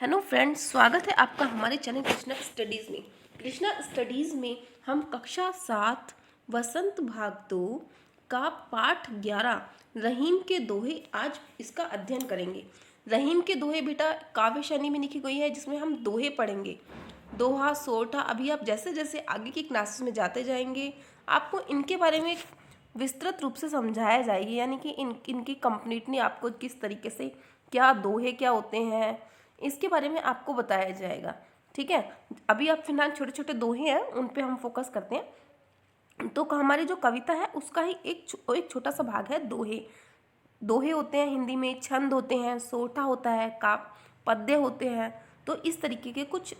Hello friends, स्वागत है आपका हमारे चैनल कृष्णा स्टडीज़ में। कृष्णा स्टडीज़ में हम कक्षा 7 वसंत भाग 2 का पाठ 11 रहीम के दोहे आज इसका अध्ययन करेंगे। रहीम के दोहे बेटा काव्य शैली में लिखी गई है, जिसमें हम दोहे पढ़ेंगे। दोहा, सोरठा। अभी आप जैसे जैसे आगे की क्लासेस में जाते जाएंगे आपको इनके बारे में विस्तृत रूप से समझाया जाएगी, यानी कि इनकी कंप्लीटली आपको किस तरीके से क्या दोहे क्या होते हैं इसके बारे में आपको बताया जाएगा। ठीक है, अभी आप फिलहाल छोटे छोटे दोहे हैं उन पे हम फोकस करते हैं। तो हमारी जो कविता है उसका ही एक छोटा सा भाग है दोहे। दोहे होते हैं हिंदी में, छंद होते हैं, सोठा होता है, का पद्य होते हैं। तो इस तरीके के कुछ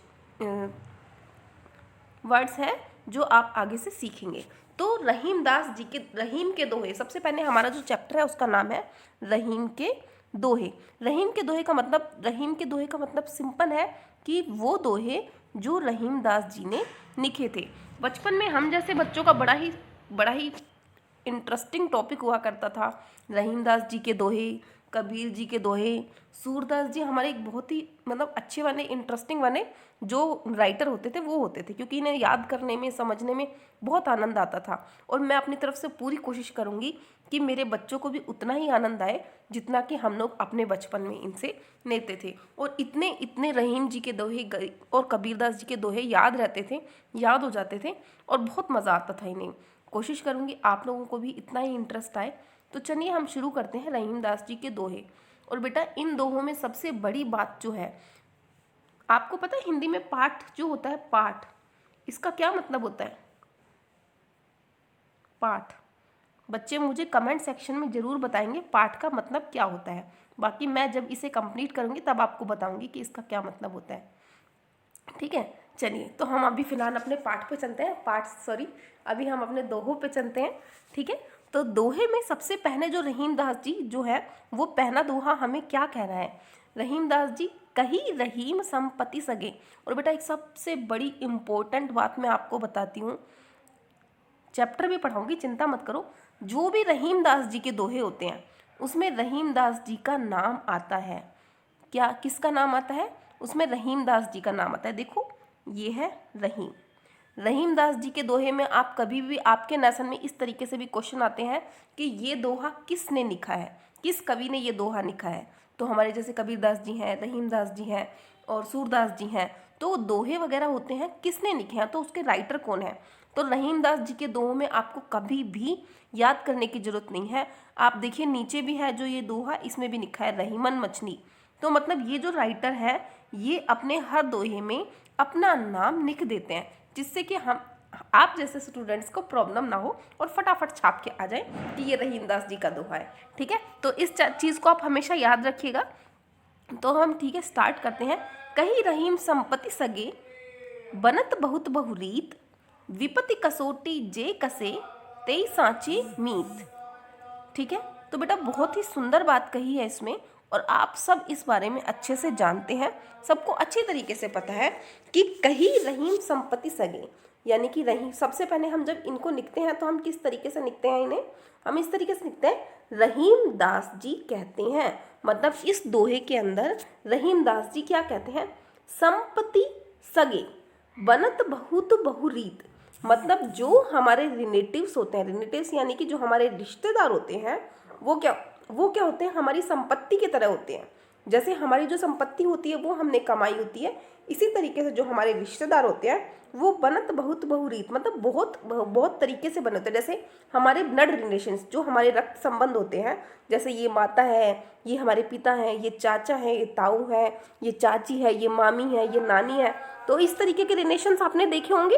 वर्ड्स हैं जो आप आगे से सीखेंगे। तो रहीम के दोहे, सबसे पहले हमारा जो चैप्टर है उसका नाम है रहीम के दोहे। रहीम के दोहे का मतलब सिंपल है कि वो दोहे जो रहीम दास जी ने लिखे थे। बचपन में हम जैसे बच्चों का बड़ा ही इंटरेस्टिंग टॉपिक हुआ करता था। रहीम दास जी के दोहे, कबीर जी के दोहे, सूरदास जी हमारे एक बहुत ही अच्छे वाले इंटरेस्टिंग वाले जो राइटर होते थे वो होते थे, क्योंकि इन्हें याद करने में, समझने में बहुत आनंद आता था। और मैं अपनी तरफ से पूरी कोशिश करूँगी कि मेरे बच्चों को भी उतना ही आनंद आए जितना कि हम लोग अपने बचपन में इनसे लेते थे। और इतने इतने रहीम जी के दोहे और कबीरदास जी के दोहे याद हो जाते थे और बहुत मज़ा आता था इन्हें। कोशिश करूँगी आप लोगों को भी इतना ही इंटरेस्ट आए। तो चलिए हम शुरू करते हैं रहीम दास जी के दोहे। और बेटा इन दोहों में सबसे बड़ी बात जो है, आपको पता है हिंदी में पाठ जो होता है, पाठ, इसका क्या मतलब होता है? पाठ, बच्चे मुझे कमेंट सेक्शन में ज़रूर बताएंगे पाठ का मतलब क्या होता है। बाकी मैं जब इसे कंप्लीट करूँगी तब आपको बताऊँगी कि इसका क्या मतलब होता है। ठीक है, चलिए तो हम अभी फ़िलहाल अपने पाठ पे चलते हैं। अभी हम अपने दोहों पे चलते हैं। ठीक है, तो दोहे में सबसे पहले जो रहीम दास जी जो है वो पहला दोहा हमें क्या कह रहा है? रहीम दास जी, कही रहीम संपत्ति सगे। और बेटा एक सबसे बड़ी इम्पोर्टेंट बात मैं आपको बताती हूँ, चैप्टर भी पढ़ाऊंगी, चिंता मत करो। जो भी रहीम दास जी के दोहे होते हैं उसमें रहीम दास जी का नाम आता है। क्या, किसका नाम आता है? उसमें रहीम दास जी का नाम आता है। देखो ये है रहीम दास जी के दोहे में आप कभी भी, आपके नेशन में इस तरीके से भी क्वेश्चन आते हैं कि ये दोहा किसने लिखा है, किस कवि ने ये दोहा लिखा है। तो हमारे जैसे कबीर दास जी हैं, रहीम दास जी हैं और सूरदास जी हैं, तो दोहे वगैरह होते हैं किसने लिखे हैं, तो उसके राइटर कौन है। तो रहीम दास जी के दोहों में आपको कभी भी याद करने की जरूरत नहीं है। आप देखिए नीचे भी है जो ये दोहा, इसमें भी लिखा है रहीमन मछली। तो मतलब ये जो राइटर है ये अपने हर दोहे में अपना नाम लिख देते हैं, जिससे कि आप जैसे स्टूडेंट्स को प्रॉब्लम ना हो और फटाफट छाप के आ जाए कि ये रहीम दास जी का दोहा है। ठीक है, तो इस चीज़ को आप हमेशा याद रखिएगा। तो हम ठीक है स्टार्ट करते हैं। कही रहीम संपत्ति सगे, बनत बहुत बहुरीत, विपत्ति कसोटी जे कसे, तेई सांचे मीत। ठीक है, तो बेटा बहुत ही सुंदर बात कही है इसमें, और आप सब इस बारे में अच्छे से जानते हैं, सबको अच्छी तरीके से पता है कि कही रहीम संपत्ति सगे, यानी कि रहीम, सबसे पहले हम जब इनको लिखते हैं तो हम किस तरीके से लिखते हैं इन्हें? हम इस तरीके से लिखते हैं, रहीम दास जी कहते हैं। मतलब इस दोहे के अंदर रहीम दास जी क्या कहते हैं? संपत्ति सगे, बनत बहुत बहुरीत। मतलब जो हमारे रिलेटिव्स होते हैं, रिलेटिव्स यानी कि जो हमारे रिश्तेदार होते हैं, वो क्या होते हैं? हमारी संपत्ति की तरह होते हैं। जैसे हमारी जो संपत्ति होती है वो हमने कमाई होती है, इसी तरीके से जो हमारे रिश्तेदार होते हैं वो बनत बहुत बहुरीत, मतलब बहुत बहुत तरीके से बने होते हैं। जैसे हमारे ब्लड रिलेशंस, जो हमारे रक्त संबंध होते हैं, जैसे ये माता है, ये हमारे पिता हैं, ये चाचा है, ये ताऊ है, ये चाची है, ये मामी है, ये नानी है। तो इस तरीके के रिलेशंस आपने देखे होंगे।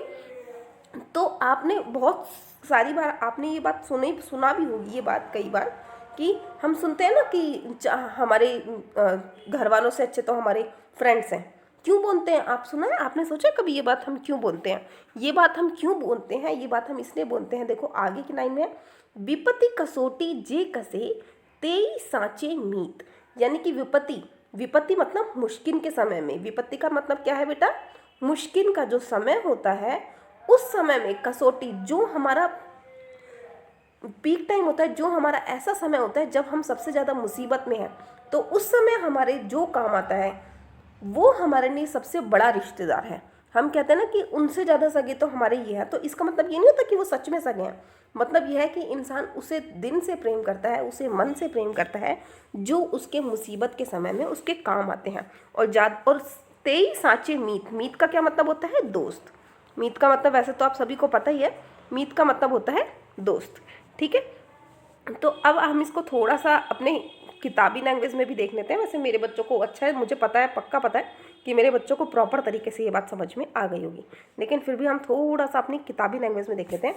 तो आपने बहुत सारी बार आपने ये बात सुना भी होगी, ये बात कई बार, कि हम सुनते हैं ना कि हमारे घर वालों से अच्छे तो हमारे फ्रेंड्स हैं। क्यों बोलते हैं? आप सुना है, आपने सोचा कभी ये बात हम क्यों बोलते हैं? ये बात हम क्यों बोलते हैं? ये बात हम इसलिए बोलते हैं, देखो आगे की लाइन में है, विपत्ति कसोटी जे कसे, तेई सांचे मीत। यानी कि विपत्ति मतलब मुश्किल के समय में, विपत्ति का मतलब क्या है बेटा? मुश्किल का जो समय होता है उस समय में कसौटी, जो हमारा पीक टाइम होता है, जो हमारा ऐसा समय होता है जब हम सबसे ज़्यादा मुसीबत में हैं, तो उस समय हमारे जो काम आता है, वो हमारे लिए सबसे बड़ा रिश्तेदार है। हम कहते हैं ना कि उनसे ज़्यादा सगे तो हमारे ये हैं, तो इसका मतलब ये नहीं होता कि वो सच में सगे हैं। मतलब यह है कि इंसान उसे दिल से प्रेम करता है, उसे मन से प्रेम करता है, जो उसके मुसीबत के समय में उसके काम आते हैं। और तेई साँचे मीत, मीत का क्या मतलब होता है? दोस्त। मीत का मतलब वैसे तो आप सभी को पता ही है, मीत का मतलब होता है दोस्त। ठीक है, तो अब हम इसको थोड़ा सा अपने किताबी लैंग्वेज में भी देख लेते हैं। वैसे मेरे बच्चों को अच्छा है, मुझे पता है, पक्का पता है कि मेरे बच्चों को प्रॉपर तरीके से ये बात समझ में आ गई होगी, लेकिन फिर भी हम थोड़ा सा अपनी किताबी लैंग्वेज में देख लेते हैं।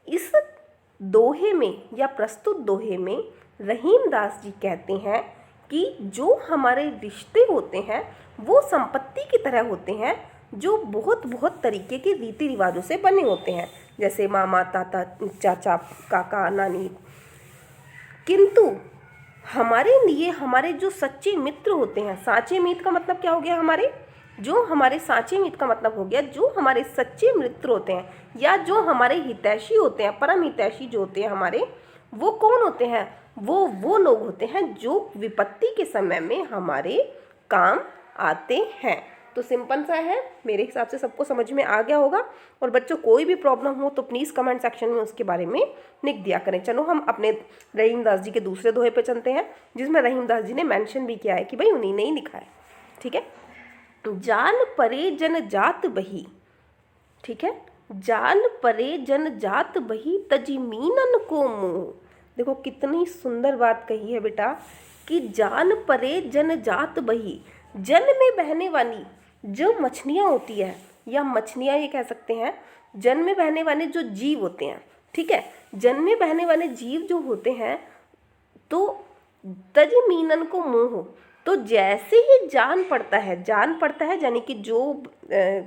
इस दोहे में या प्रस्तुत दोहे में रहीम दास जी कहते हैं कि जो हमारे रिश्ते होते हैं वो संपत्ति की तरह होते हैं, जो बहुत बहुत तरीके के रीति रिवाजों से बने होते हैं, जैसे मामा, ताता, चाचा, काका, नानी। किंतु हमारे लिए हमारे जो सच्चे मित्र होते हैं, साँचे मीत का मतलब क्या हो गया? हमारे साँचे मीत का मतलब हो गया जो हमारे सच्चे मित्र होते हैं, या जो हमारे हितैषी होते हैं, परम हितैषी जो होते हैं हमारे, वो कौन होते हैं? वो लोग होते हैं जो विपत्ति के समय में हमारे काम आते हैं। तो सिंपल सा है, मेरे हिसाब से सबको समझ में आ गया होगा। और बच्चों कोई भी प्रॉब्लम हो तो प्लीज़ कमेंट सेक्शन में उसके बारे में लिख दिया करें। चलो हम अपने रहीम दास जी के दूसरे दोहे पे चलते हैं, जिसमें रहीम दास जी ने मेंशन भी किया है कि भाई उन्हीं ने ही लिखा है। ठीक है, जान परे जन जात बही। ठीक है, जान परे जन जात बही, तजी मीनन को मुँह। देखो कितनी सुंदर बात कही है बेटा, कि जान परे जन जात बही, जल में बहने वाली जो मछलियाँ होती है, या मछलियाँ ये कह सकते हैं, जल में बहने वाले जो जीव होते हैं। ठीक है, जल में बहने वाले जीव जो होते हैं, तो तज मीनन को मोह, तो जैसे ही जान पड़ता है यानी कि जो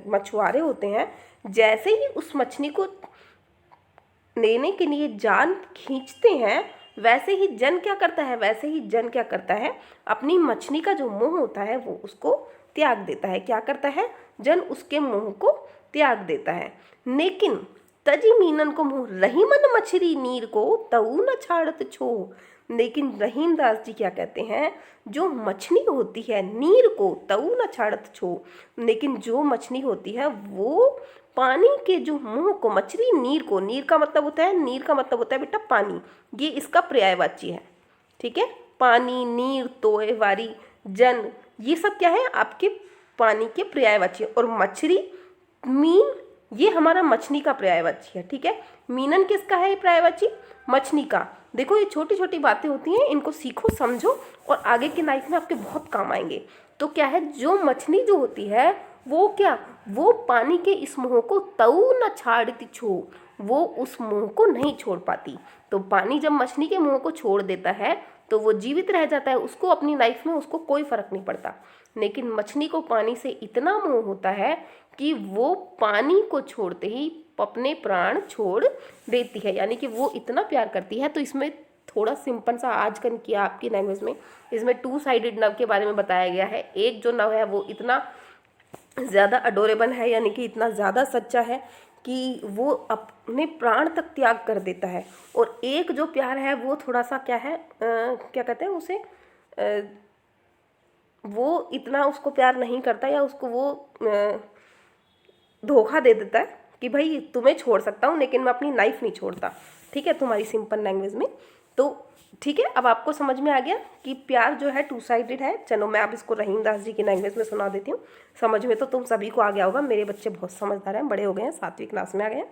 मछुआरे होते हैं, जैसे ही उस मछली को लेने के लिए जान खींचते हैं, वैसे ही जन क्या करता है, अपनी मछली का जो मोह होता है वो उसको त्याग देता है। क्या करता है? जन उसके मोह को त्याग देता है। लेकिन तजी मीनन को मोह, रहीमन मछली नीर को तऊ न छाड़त छो। लेकिन रहीम दास जी क्या कहते हैं, जो मछली होती है नीर को तऊ न छाड़त छो, लेकिन जो मछली होती है वो पानी के जो मुंह को, मछली नीर को, नीर का मतलब होता है बेटा पानी, ये इसका पर्यायवाची है। ठीक है, पानी, नीर, तोय, वारी, जन, ये सब क्या है? आपके पानी के पर्यायवाची। और मछली, मीन, ये हमारा मछली का पर्यायवाची है। ठीक है, मीनन किसका है? पर्यायवाची मछली का। देखो ये छोटी छोटी बातें होती हैं, इनको सीखो, समझो, और आगे की लाइफ में आपके बहुत काम आएंगे। तो क्या है, जो मछली जो होती है वो क्या, वो पानी के इस मोह को तऊ न छाड़ती छो, वो उस मोह को नहीं छोड़ पाती। तो पानी जब मछली के मोह को छोड़ देता है तो वो जीवित रह जाता है, उसको अपनी लाइफ में उसको कोई फर्क नहीं पड़ता। लेकिन मछली को पानी से इतना मोह होता है कि वो पानी को छोड़ते ही अपने प्राण छोड़ देती है, यानी कि वो इतना प्यार करती है। तो इसमें थोड़ा सिंपल सा आज कन किया आपकी लैंग्वेज में, इसमें 2 साइडेड नव के बारे में बताया गया है। एक जो नव है वो इतना ज़्यादा अडोरेबल है, यानी कि इतना ज़्यादा सच्चा है कि वो अपने प्राण तक त्याग कर देता है। और एक जो प्यार है वो थोड़ा सा क्या है, क्या कहते हैं उसे, वो इतना उसको प्यार नहीं करता, या उसको वो धोखा दे देता है कि भाई तुम्हें छोड़ सकता हूँ लेकिन मैं अपनी लाइफ नहीं छोड़ता। ठीक है, तुम्हारी सिंपल लैंग्वेज में। तो ठीक है, अब आपको समझ में आ गया कि प्यार जो है 2 साइडेड है। चलो मैं अब इसको रहीम दास जी की लैंग्वेज में सुना देती हूँ। समझ में तो तुम सभी को आ गया होगा, मेरे बच्चे बहुत समझदार हैं, बड़े हो गए हैं, 7वीं क्लास में आ गए हैं।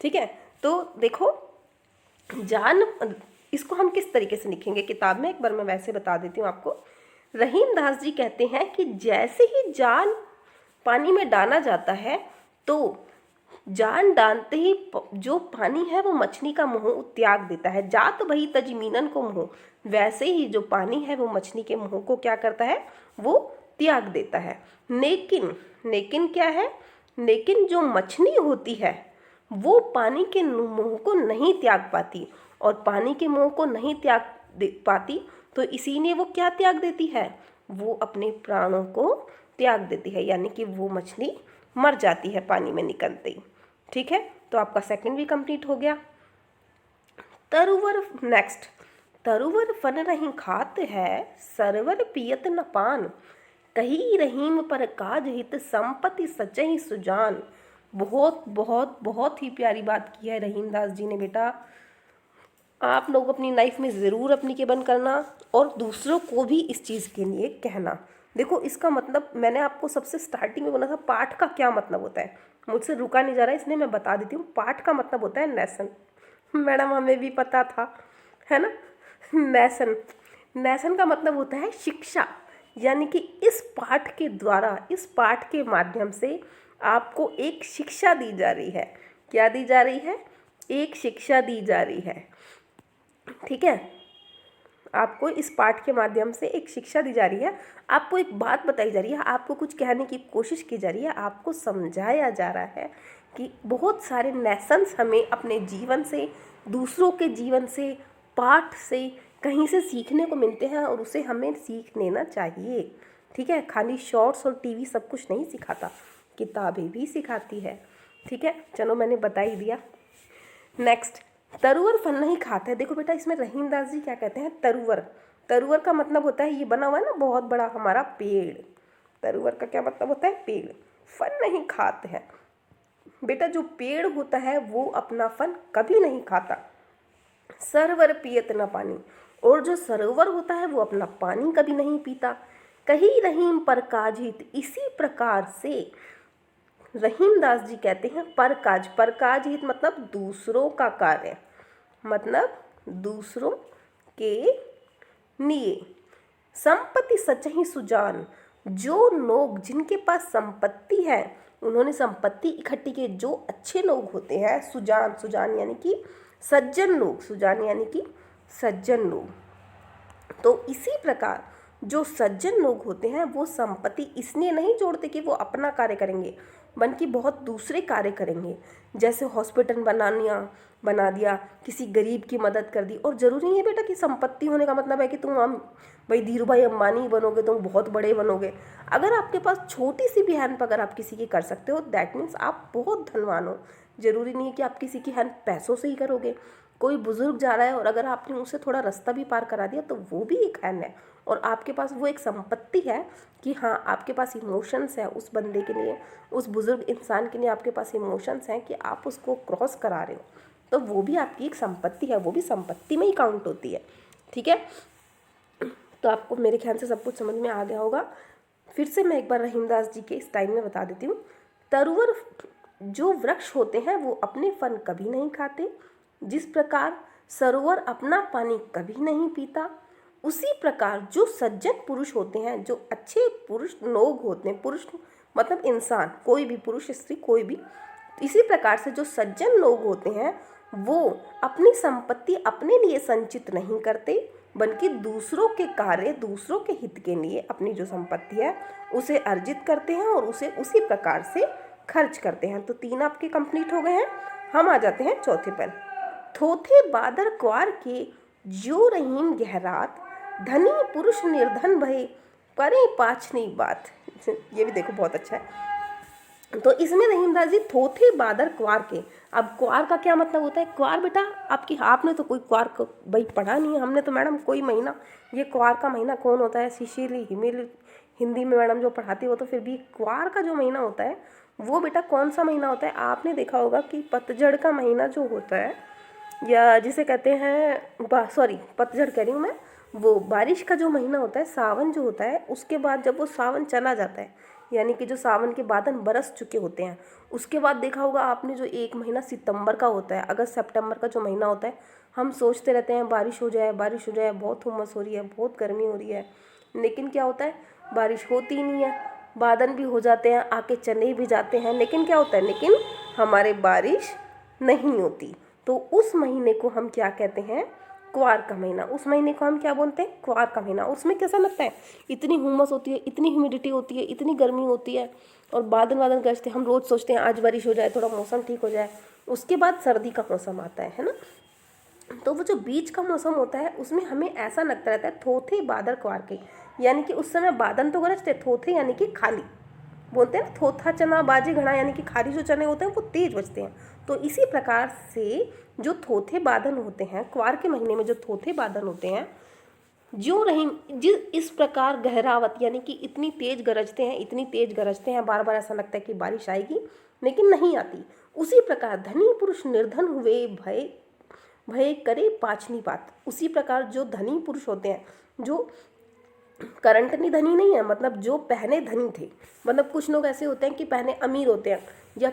ठीक है, तो देखो इसको हम किस तरीके से लिखेंगे किताब में, एक बार मैं वैसे बता देती हूँ आपको। रहीम दास जी कहते हैं कि जैसे ही जान पानी में डाला जाता है, तो जान डालते ही जो पानी है वो मछली का मोह त्याग देता है। जात वही तजमीनन को मोह, वैसे ही जो पानी है वो मछली के मोह को क्या करता है, वो त्याग देता है। लेकिन क्या है, लेकिन जो मछली होती है वो पानी के मोह को नहीं त्याग पाती, और पानी के मोह को नहीं त्याग पाती, तो इसीलिए वो क्या त्याग देती है, वो अपने प्राणों को त्याग देती है, यानी कि वो मछली मर जाती है पानी में निकलते ही। ठीक है, तो आपका सेकंड भी कंप्लीट हो गया। तरुवर नेक्स्ट, तरुवर फन नहीं खात है, सरवर पियत न पान, कही रहीम पर काज हित संपत्ति सचहि सुजान। बहुत बहुत बहुत ही प्यारी बात की है रहीमदास जी ने बेटा। आप लोग अपनी लाइफ में ज़रूर एप्लीकेबल करना और दूसरों को भी इस चीज़ के लिए कहना। देखो इसका मतलब मैंने आपको सबसे स्टार्टिंग में बोला था पाठ का क्या मतलब होता है, मुझसे रुका नहीं जा रहा है इसलिए मैं बता देती हूँ। पाठ का मतलब होता है लेसन। मैडम हमें भी पता था, है ना। लेसन, लेसन का मतलब होता है शिक्षा, यानी कि इस पाठ के द्वारा, इस पाठ के माध्यम से आपको एक शिक्षा दी जा रही है। क्या दी जा रही है? एक शिक्षा दी जा रही है, ठीक है। आपको इस पाठ के माध्यम से एक शिक्षा दी जा रही है, आपको एक बात बताई जा रही है, आपको कुछ कहने की कोशिश की जा रही है, आपको समझाया जा रहा है कि बहुत सारे लेसन्स हमें अपने जीवन से, दूसरों के जीवन से, पाठ से, कहीं से सीखने को मिलते हैं और उसे हमें सीख लेना चाहिए, ठीक है। खाली शॉर्ट्स और टीवी सब कुछ नहीं सिखाता, किताबें भी सिखाती है, ठीक है। चलो मैंने बता ही दिया। नेक्स्ट, तरुवर फल नहीं खाता है। देखो बेटा इसमें रहीमदास जी क्या कहते हैं, तरुवर। तरुवर का मतलब होता है ये बना हुआ है ना बहुत बड़ा हमारा पेड़। तरुवर का क्या मतलब होता है? पेड़। फल नहीं खाते हैं बेटा, जो पेड़ होता है वो अपना फल कभी नहीं खाता। सरोवर पियत न पानी, और जो सरोवर होता है वो अपना पानी कभी नहीं पीता। कही रहीम पर काजित, इसी प्रकार से रहीमदास जी कहते हैं परकाज। परकाज हित मतलब दूसरों का कार्य, मतलब दूसरों के लिए। संपत्ति सचहि सुजान, जो लोग जिनके पास संपत्ति है, उन्होंने संपत्ति इकट्ठी की, जो अच्छे लोग होते हैं, सुजान, सुजान यानी कि सज्जन लोग, सुजान यानी कि सज्जन लोग। तो इसी प्रकार जो सज्जन लोग होते हैं वो संपत्ति इसलिए नहीं जोड़ते कि वो अपना कार्य करेंगे, बल्कि बहुत दूसरे कार्य करेंगे। जैसे हॉस्पिटल बना दिया, किसी गरीब की मदद कर दी। और ज़रूरी नहीं है बेटा कि संपत्ति होने का मतलब है कि तुम हम भाई धीरू भाई अंबानी बनोगे, तुम बहुत बड़े बनोगे। अगर आपके पास छोटी सी भी हेल्प अगर आप किसी की कर सकते हो, दैट मीन्स आप बहुत धनवान हो। ज़रूरी नहीं है कि आप किसी की हेल्प पैसों से ही करोगे। कोई बुजुर्ग जा रहा है और अगर आपने उसे थोड़ा रास्ता भी पार करा दिया तो वो भी एक हेल्प है, और आपके पास वो एक संपत्ति है कि हाँ आपके पास इमोशंस है उस बंदे के लिए, उस बुजुर्ग इंसान के लिए आपके पास इमोशंस हैं कि आप उसको क्रॉस करा रहे हो, तो वो भी आपकी एक संपत्ति है, वो भी संपत्ति में ही काउंट होती है, ठीक है। तो आपको मेरे ख्याल से सब कुछ समझ में आ गया होगा। फिर से मैं एक बार रहीमदास जी के स्टाइल में बता देती हूँ। तरुवर जो वृक्ष होते हैं वो अपने फल कभी नहीं खाते, जिस प्रकार सरोवर अपना पानी कभी नहीं पीता, उसी प्रकार जो सज्जन पुरुष होते हैं, जो अच्छे पुरुष लोग होते हैं, पुरुष मतलब इंसान, कोई भी पुरुष स्त्री कोई भी, इसी प्रकार से जो सज्जन लोग होते हैं वो अपनी संपत्ति अपने लिए संचित नहीं करते, बल्कि दूसरों के कार्य, दूसरों के हित के लिए अपनी जो संपत्ति है उसे अर्जित करते हैं और उसे उसी प्रकार से खर्च करते हैं। तो 3 आपके कंप्लीट हो गए हैं। हम आ जाते हैं चौथे पर। थोथे बादर क्वार के जो रहीम गहरात, धनी पुरुष निर्धन भय परे पाछनी बात। ये भी देखो बहुत अच्छा है। तो इसमें रहीमदास जी थोथे बादर क्वार के। अब क्वार का क्या मतलब होता है? क्वार बेटा आपने तो कोई क्वार को भाई पढ़ा नहीं है, हमने तो मैडम कोई महीना, ये क्वार का महीना कौन होता है? शिशिर हिमिल हिंदी में मैडम जो पढ़ाती हो, तो फिर भी क्वार का जो महीना होता है वो बेटा कौन सा महीना होता है? आपने देखा होगा कि पतझड़ का महीना जो होता है, या जिसे कहते हैं सॉरी पतझड़ कह रही हूँ मैं, वो बारिश का जो महीना होता है, सावन जो होता है, उसके बाद जब वो सावन चला जाता है, यानी कि जो सावन के बादल बरस चुके होते हैं, उसके बाद देखा होगा आपने जो 1 महीना सितंबर का होता है, अगस्त सितंबर का जो महीना होता है, हम सोचते रहते हैं बारिश हो जाए, बारिश हो जाए, बहुत उमस हो रही है, बहुत गर्मी हो रही है, लेकिन क्या होता है? बारिश होती ही नहीं है, बादल भी हो जाते हैं, आके चले भी जाते हैं, लेकिन क्या होता है? लेकिन हमारे बारिश नहीं होती। तो उस महीने को हम क्या कहते हैं? क्वार का महीना। उस महीने को हम क्या बोलते हैं? क्वार का महीना। उसमें कैसा लगता है? इतनी हुमस होती है, इतनी ह्यूमिडिटी होती है, इतनी गर्मी होती है, और बादल गरजते हैं। हम रोज़ सोचते हैं आज बारिश हो जाए, थोड़ा मौसम ठीक हो जाए, उसके बाद सर्दी का मौसम आता है ना। तो वो जो बीच का मौसम होता है उसमें हमें ऐसा लगता रहता है थोथे बादल क्वार के, यानी कि उस समय बादल तो गरजते, थोथे यानी कि खाली, बोलते हैं ना थोथा चना बाजे घड़ा, यानी कि खाली जो चने होते हैं वो तेज बजते हैं। तो इसी प्रकार से जो थोथे बादल होते हैं, क्वार के महीने में जो थोथे बादल होते हैं, ज्यों रहीम इस प्रकार गहरावत, यानी कि इतनी तेज गरजते हैं, इतनी तेज गरजते हैं, बार बार ऐसा लगता है कि बारिश आएगी लेकिन नहीं आती। उसी प्रकार धनी पुरुष निर्धन हुए भय भय करे पाछनी बात। उसी प्रकार जो धनी पुरुष होते हैं, जो करंटली धनी नहीं है, मतलब जो पहले धनी थे, मतलब कुछ लोग ऐसे होते हैं कि पहले अमीर होते हैं, या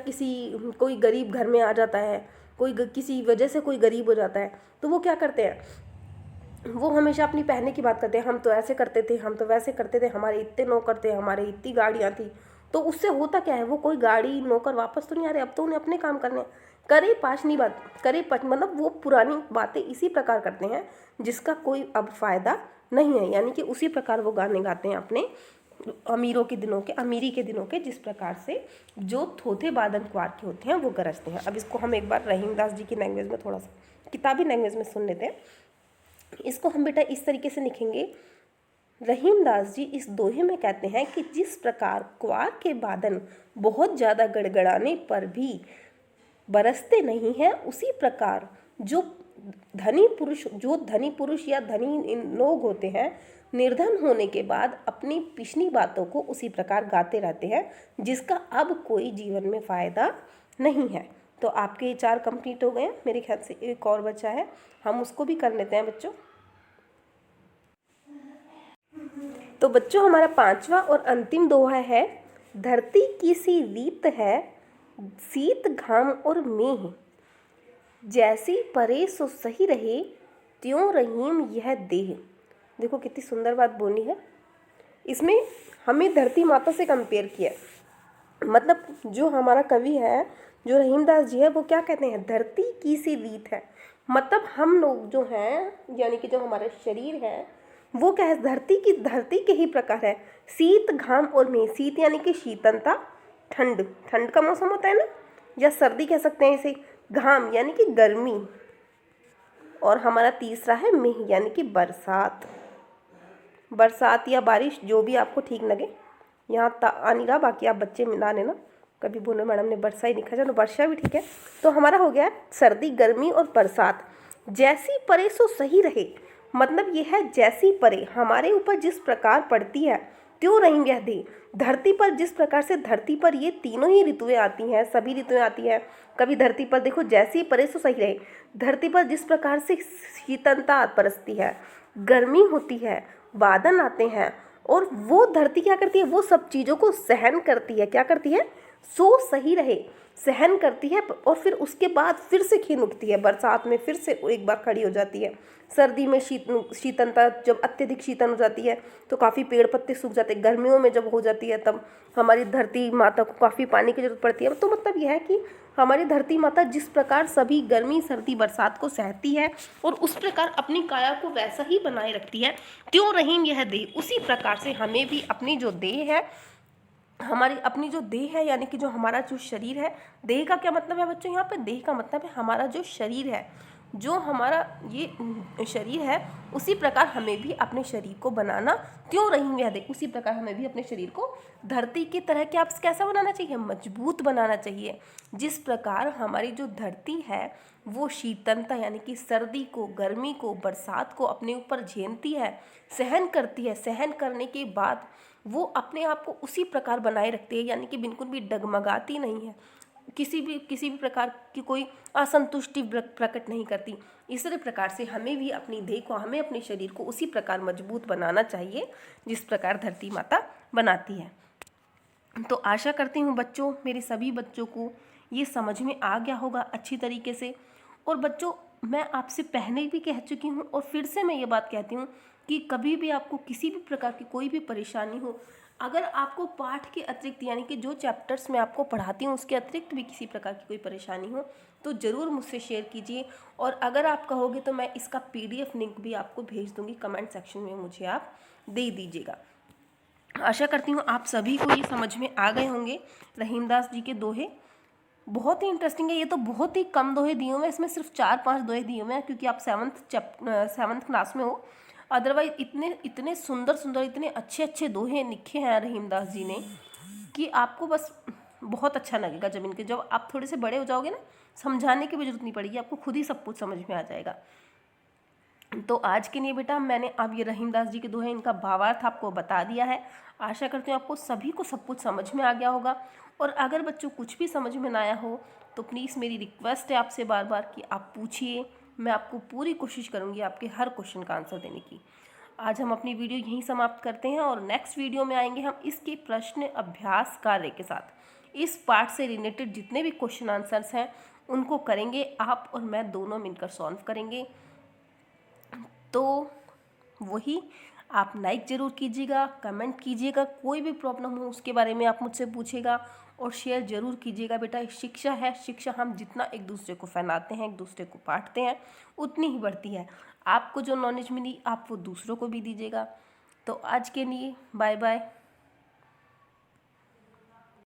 कोई गरीब घर में आ जाता है, किसी वजह से कोई गरीब हो जाता है, तो वो क्या करते हैं, वो हमेशा अपनी पहने की बात करते हैं, हम तो ऐसे करते थे, हम तो वैसे करते थे, हमारे इतने नौकर थे, हमारे इतनी गाड़ियाँ थी। तो उससे होता क्या है, वो कोई गाड़ी नौकर वापस तो नहीं आ रहे, अब तो उन्हें अपने काम करने हैं। करे पाछनी बात, मतलब वो पुरानी बातें इसी प्रकार करते हैं जिसका कोई अब फायदा नहीं है, यानी कि उसी प्रकार वो गाने गाते हैं अपने अमीरों के दिनों के, अमीरी के दिनों के, जिस प्रकार से जो थोथे बादन क्वार के होते हैं वो गरजते हैं। अब इसको हम एक बार रहीमदास जी की लैंग्वेज में, थोड़ा सा किताबी लैंग्वेज में सुन लेते हैं। इसको हम बेटा इस तरीके से लिखेंगे। रहीमदास जी इस दोहे में कहते हैं कि जिस प्रकार क्वार के बादन बहुत ज़्यादा गड़गड़ाने पर भी बरसते नहीं हैं, उसी प्रकार जो धनी पुरुष या धनी लोग होते हैं, निर्धन होने के बाद अपनी पिछली बातों को उसी प्रकार गाते रहते हैं जिसका अब कोई जीवन में फ़ायदा नहीं है। तो आपके ये 4 कंप्लीट हो गए हैं। मेरे ख्याल से एक और बचा है, हम उसको भी कर लेते हैं बच्चों। तो बच्चों हमारा 5वां और अंतिम दोहा है, धरती की सी रीत है, शीत घाम और मेह, जैसी परे सो सही रहे, त्यों रहीम यह देह। देखो कितनी सुंदर बात बोली है। इसमें हमें धरती माता से कंपेयर किया, मतलब जो हमारा कवि है, जो रहीमदास जी है, वो क्या कहते हैं, धरती की सी रीत है, मतलब हम लोग जो हैं, यानी कि जो हमारा शरीर है वो क्या है, धरती के ही प्रकार है। शीत घाम और मेह, शीत यानी कि शीतलता, ठंड का मौसम होता है ना, या सर्दी कह सकते हैं इसे, घाम यानी कि गर्मी, और हमारा तीसरा है मेह यानी कि बरसात या बारिश, जो भी आपको ठीक लगे। यहाँ आ नहीं रहा, बाकी आप बच्चे मिला लेना, कभी बोलो मैडम ने वर्षा ही लिखा, चलो वर्षा भी ठीक है। तो हमारा हो गया सर्दी, गर्मी और बरसात। जैसी परे सो सही रहे, मतलब ये है जैसी परे, हमारे ऊपर जिस प्रकार पड़ती है, त्यों रही यह दे। धरती पर जिस प्रकार से, धरती पर ये तीनों ही ऋतुएं आती हैं, सभी ऋतुएं आती हैं। कभी धरती पर देखो, जैसी परे सो सही रहे, धरती पर जिस प्रकार से शीतलता बरसती है, गर्मी होती है, बादल आते हैं, और वो धरती क्या करती है, वो सब चीज़ों को सहन करती है। क्या करती है, सो सही रहे, सहन करती है, और फिर उसके बाद फिर से खिन उठती है, बरसात में फिर से एक बार खड़ी हो जाती है। सर्दी में शीतलता, जब अत्यधिक शीतल हो जाती है तो काफ़ी पेड़ पत्ते सूख जाते हैं। गर्मियों में जब हो जाती है तब हमारी धरती माता को काफ़ी पानी की जरूरत पड़ती है। तो मतलब यह है कि हमारी धरती माता जिस प्रकार सभी गर्मी, सर्दी, बरसात को सहती है और उस प्रकार अपनी काया को वैसा ही बनाए रखती है, त्यों रहीम यह देह, उसी प्रकार से हमें भी अपनी जो देह है, हमारी अपनी जो देह है, यानी कि जो हमारा जो शरीर है, देह का क्या मतलब है बच्चों, यहाँ पे देह का मतलब है हमारा जो शरीर है, जो हमारा ये शरीर है, उसी प्रकार हमें भी अपने शरीर को बनाना, त्यों रही यह देख, उसी प्रकार हमें भी अपने शरीर को धरती की तरह क्या कैसा बनाना चाहिए, मजबूत बनाना चाहिए। जिस प्रकार हमारी जो धरती है वो शीतलता यानी कि सर्दी को, गर्मी को, बरसात को अपने ऊपर झेलती है, सहन करती है, सहन करने के बाद वो अपने आप को उसी प्रकार बनाए रखती है, यानी कि बिल्कुल भी डगमगाती नहीं है, किसी भी प्रकार की कोई असंतुष्टि प्रकट नहीं करती। इसी प्रकार से हमें भी अपनी देह को, हमें अपने शरीर को उसी प्रकार मजबूत बनाना चाहिए जिस प्रकार धरती माता बनाती है। तो आशा करती हूँ बच्चों, मेरे सभी बच्चों को ये समझ में आ गया होगा अच्छी तरीके से। और बच्चों, मैं आपसे पहले भी कह चुकी हूँ और फिर से मैं ये बात कहती हूँ कि कभी भी आपको किसी भी प्रकार की कोई भी परेशानी हो, अगर आपको पाठ के अतिरिक्त, यानी कि जो चैप्टर्स मैं आपको पढ़ाती हूँ उसके अतिरिक्त भी किसी प्रकार की कोई परेशानी हो तो ज़रूर मुझसे शेयर कीजिए। और अगर आप कहोगे तो मैं इसका PDF लिंक भी आपको भेज दूँगी, कमेंट सेक्शन में मुझे आप दे दीजिएगा। आशा करती हूँ आप सभी को ये समझ में आ गए होंगे। रहीमदास जी के दोहे बहुत ही इंटरेस्टिंग है। ये तो बहुत ही कम दोहे दिए हुए हैं, इसमें सिर्फ 4-5 दोहे दिए हुए हैं क्योंकि आप 7th क्लास में हो। अदरवाइज इतने सुंदर इतने अच्छे दोहे लिखे हैं रहीमदास जी ने कि आपको बस बहुत अच्छा लगेगा। जब आप थोड़े से बड़े हो जाओगे ना, समझाने की भी जरूरत नहीं पड़ेगी, आपको खुद ही सब कुछ समझ में आ जाएगा। तो आज के लिए बेटा मैंने अब ये रहीमदास जी के दोहे इनका भावार्थ आपको बता दिया है। आशा करती हूँ आपको सभी को सब कुछ समझ में आ गया होगा। और अगर बच्चों कुछ भी समझ में ना आया हो तो प्लीज़ मेरी रिक्वेस्ट है आपसे बार बार कि आप पूछिए, मैं आपको पूरी कोशिश करूँगी आपके हर क्वेश्चन का आंसर देने की। आज हम अपनी वीडियो यहीं समाप्त करते हैं और नेक्स्ट वीडियो में आएंगे हम इसके प्रश्न अभ्यास कार्य के साथ। इस पार्ट से रिलेटेड जितने भी क्वेश्चन आंसर्स हैं उनको करेंगे आप और मैं दोनों मिलकर सॉल्व करेंगे। तो वही आप लाइक ज़रूर कीजिएगा, कमेंट कीजिएगा, कोई भी प्रॉब्लम हो उसके बारे में आप मुझसे पूछिएगा और शेयर ज़रूर कीजिएगा। बेटा शिक्षा है, शिक्षा हम जितना एक दूसरे को फैलाते हैं, एक दूसरे को बांटते हैं, उतनी ही बढ़ती है। आपको जो नॉलेज मिली आप वो दूसरों को भी दीजिएगा। तो आज के लिए बाय बाय।